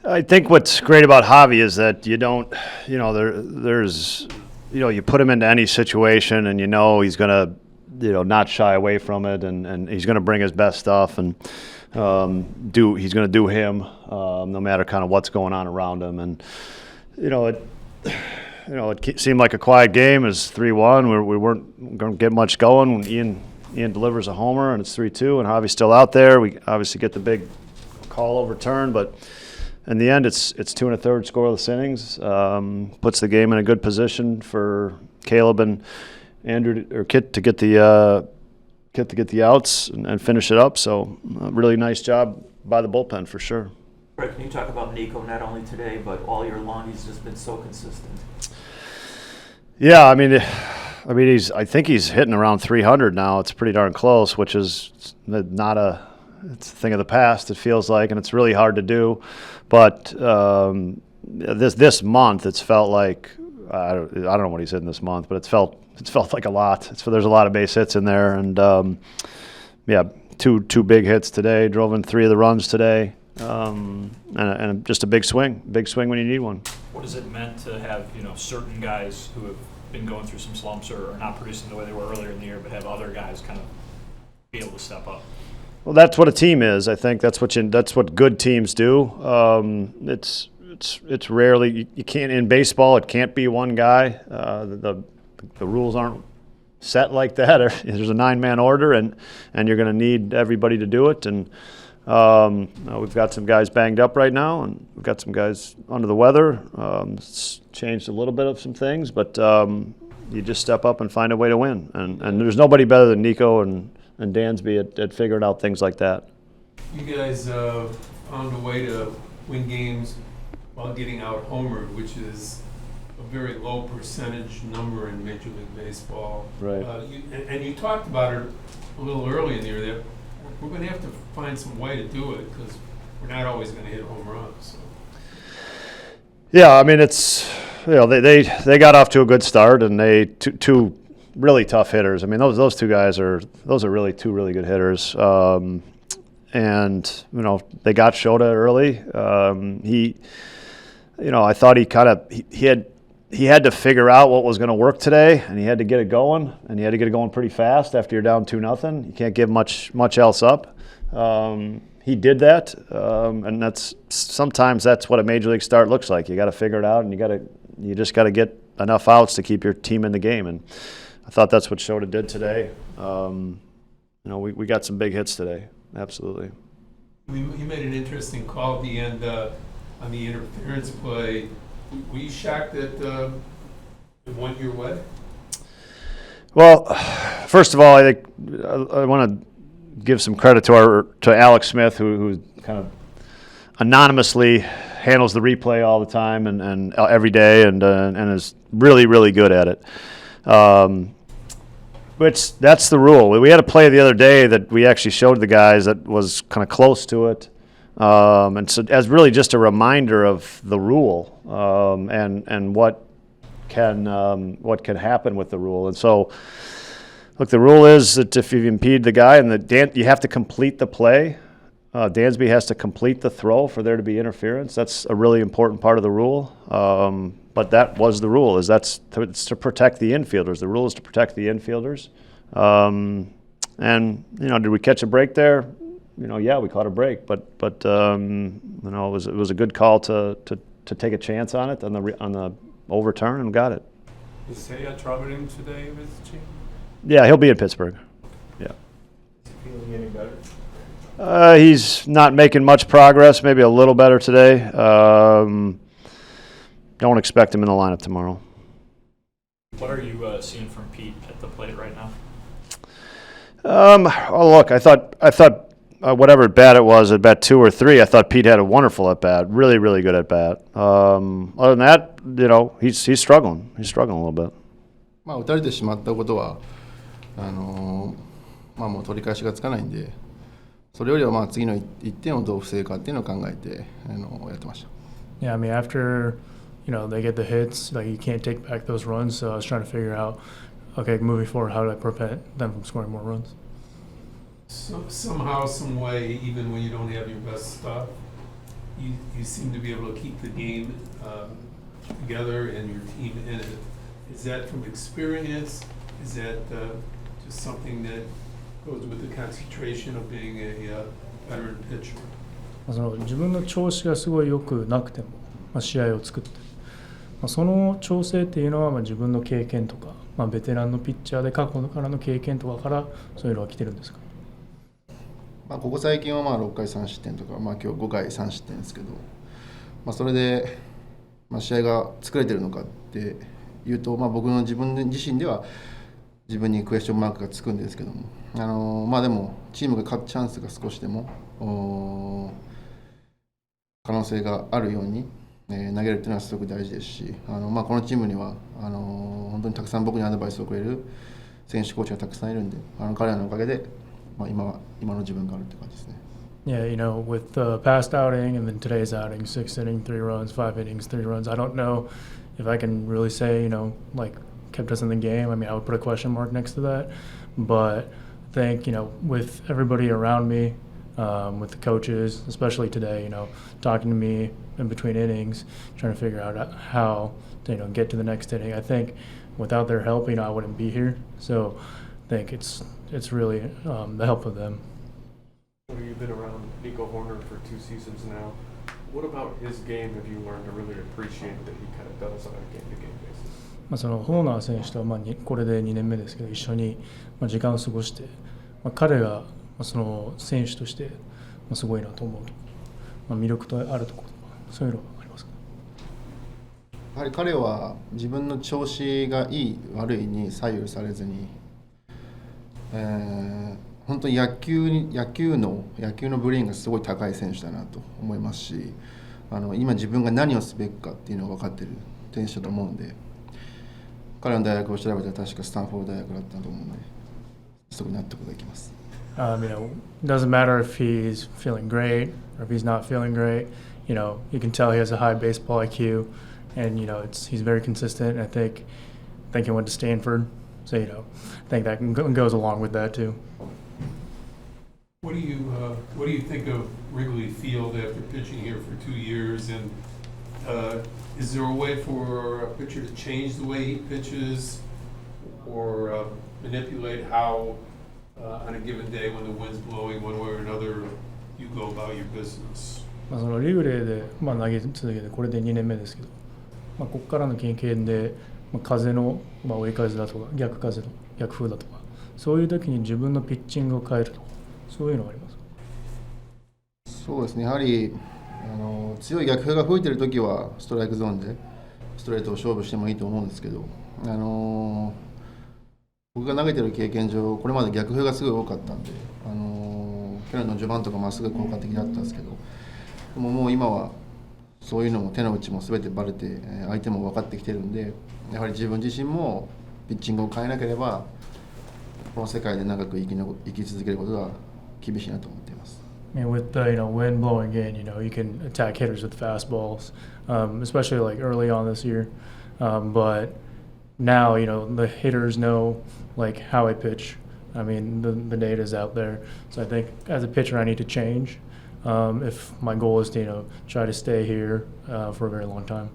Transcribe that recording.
I think what's great about Javi is that you don't, there's, you put him into any situation and he's going to, not shy away from it, and he's going to bring his best stuff, and he's going to do him, no matter kind of what's going on around him. And it seemed like a quiet game. It's 3-1. We weren't going to get much going when Ian delivers a homer, and it's 3-2, and Javi's still out there. We obviously get the big call overturned, but in the end, it's 2 1/3 scoreless innings. Puts the game in a good position for Caleb and Andrew or Kit to get the outs and finish it up. So really nice job by the bullpen for sure. Craig, can you talk about Nico not only today but all year long? He's just been so consistent. Yeah, I think he's hitting around 300 now. It's pretty darn close, which is it's a thing of the past, it feels like, and it's really hard to do. But this month, it's felt like I don't know what he's hitting this month, but it's felt like a lot. There's a lot of base hits in there, and two big hits today. Drove in 3 of the runs today, and just a big swing when you need one. What has it meant to have certain guys who have been going through some slumps or not producing the way they were earlier in the year, but have other guys kind of be able to step up? Well, that's what a team is. I think that's what good teams do. It's rarely you can't in baseball. It can't be one guy. The rules aren't set like that. There's a 9-man order, and you're going to need everybody to do it. And we've got some guys banged up right now, and we've got some guys under the weather. It's changed a little bit of some things, but you just step up and find a way to win. And there's nobody better than Nico and Dansby at figuring out things like that. You guys found a way to win games while getting out homered, which is a very low percentage number in Major League Baseball. Right. You talked about it a little early in the year that we're going to have to find some way to do it because we're not always going to hit home runs. So. Yeah, it's they got off to a good start, and they two really tough hitters. Those two guys are really two really good hitters. And they got Shota early. I thought he had to figure out what was going to work today, and he had to get it going, and he had to get it going pretty fast after you're down 2-0. You can't give much else up. He did that, and sometimes that's what a major league start looks like. You got to figure it out, and you just got to get enough outs to keep your team in the game. And I thought that's what Shota did today. We got some big hits today. Absolutely. You made an interesting call at the end on the interference play. Were you shocked that it went your way? Well, first of all, I think I want to give some credit to Alex Smith, who kind of anonymously handles the replay all the time and every day, and is really, really good at it. That's the rule. We had a play the other day that we actually showed the guys that was kind of close to it, and so as really just a reminder of the rule and what can happen with the rule. And so, look, the rule is that if you impede the guy you have to complete the play. Dansby has to complete the throw for there to be interference. That's a really important part of the rule. But that was the rule. It's to protect the infielders. The rule is to protect the infielders. And did we catch a break there? Yeah, we caught a break. But it was a good call to take a chance on it on the overturn, and got it. Is Seiya traveling today with the team? Yeah, he'll be in Pittsburgh. Yeah. Is he feeling any better? He's not making much progress. Maybe a little better today. Don't expect him in the lineup tomorrow. What are you seeing from Pete at the plate right now? Look, I thought whatever at bat it was, at bat 2 or 3, I thought Pete had a wonderful at bat, really, really good at bat. Other than that, he's struggling. He's struggling a little bit. 打たれてしまったことはもう取り返しがつかないんで、それよりは次の1点をどう防ぐかっていうのを考えてやってました。Yeah, after they get the hits, you can't take back those runs. So I was trying to figure out, okay, moving forward, how do I prevent them from scoring more runs? Somehow, some way, even when you don't have your best stuff, you seem to be able to keep the game together and your team in it. Is that from experience? Is that just something that goes with the concentration of being a veteran pitcher? その自分の調子がすごい良くなくても、試合を作って、その調整っていうのは自分の経験とか、ベテランのピッチャーで過去からの経験とかからそういうのは来てるんですか？ここ最近は6回3失点とか、今日5回3失点ですけど、それで、試合が作れてるのかっていうと、僕の自分自身では自分にクエスチョンマークがつくんですけども、でもチームが勝つチャンスが少しでも可能性があるように投げるっていうのはすごく大事ですし、このチームには本当にたくさん僕にアドバイスをくれる選手コーチがたくさんいるんで、彼らのおかげで、今の自分があるって感じですね。Yeah, with the past outing and then today's outing, 6 innings, 3 runs, 5 innings, 3 runs. I don't know if I can really say, like kept us in the game. I mean, I would put a question mark next to that. But I think, with everybody around me, with the coaches, especially today, talking to me in between innings, trying to figure out how to, get to the next inning. I think without their help, I wouldn't be here. So I think it's really the help of them. You've been around Nico Horner for 2 seasons now. What about his game have you learned to really appreciate that he kind of does on a game-to-game basis? そのホーナー選手とはこれで2年目ですけど一緒に時間を過ごして、彼がその選手としてすごいなと思うと、魅力とあるところとかそういうのがありますか？やはり彼は自分の調子がいい悪いに左右されずに、本当に野球のブレインがすごい高い選手だなと思いますし、今自分が何をすべきかっていうのが分かっている選手だと思うんで、彼の大学を調べたら確かスタンフォード大学だったと思うので、すごく納得できます。Doesn't matter if he's feeling great or if he's not feeling great. You can tell he has a high baseball IQ, and he's very consistent. And I think he went to Stanford, so I think that goes along with that too. What do you think of Wrigley Field after pitching here for 2 years? And is there a way for a pitcher to change the way he pitches, or manipulate how, on a given day when the wind's blowing one way or another, you go about your business? そのリグレーで投げ続けてこれで2年目ですけど、ここからの経験で、風の、追い風だとか逆風の逆風だとかそういう時に自分のピッチングを変えるとかそういうのがありますか？そうですね、やはり強い逆風が吹いてる時はストライクゾーンでストレートを勝負してもいいと思うんですけど、僕が投げてる経験上これまで逆風がすごい多かったんで、去年の序盤とかまっすぐ効果的だったんですけど、でももう今はそういうのも手の内も全てバレて相手も分かってきてるんで、やはり自分自身もピッチングを変えなければこの世界で長く生き続けることが厳しいなと思っています。With the wind blowing in, you can attack hitters with fastballs, especially like early on this year. But now, the hitters know like how I pitch. I mean, the data is out there. So I think as a pitcher, I need to change if my goal is to try to stay here for a very long time.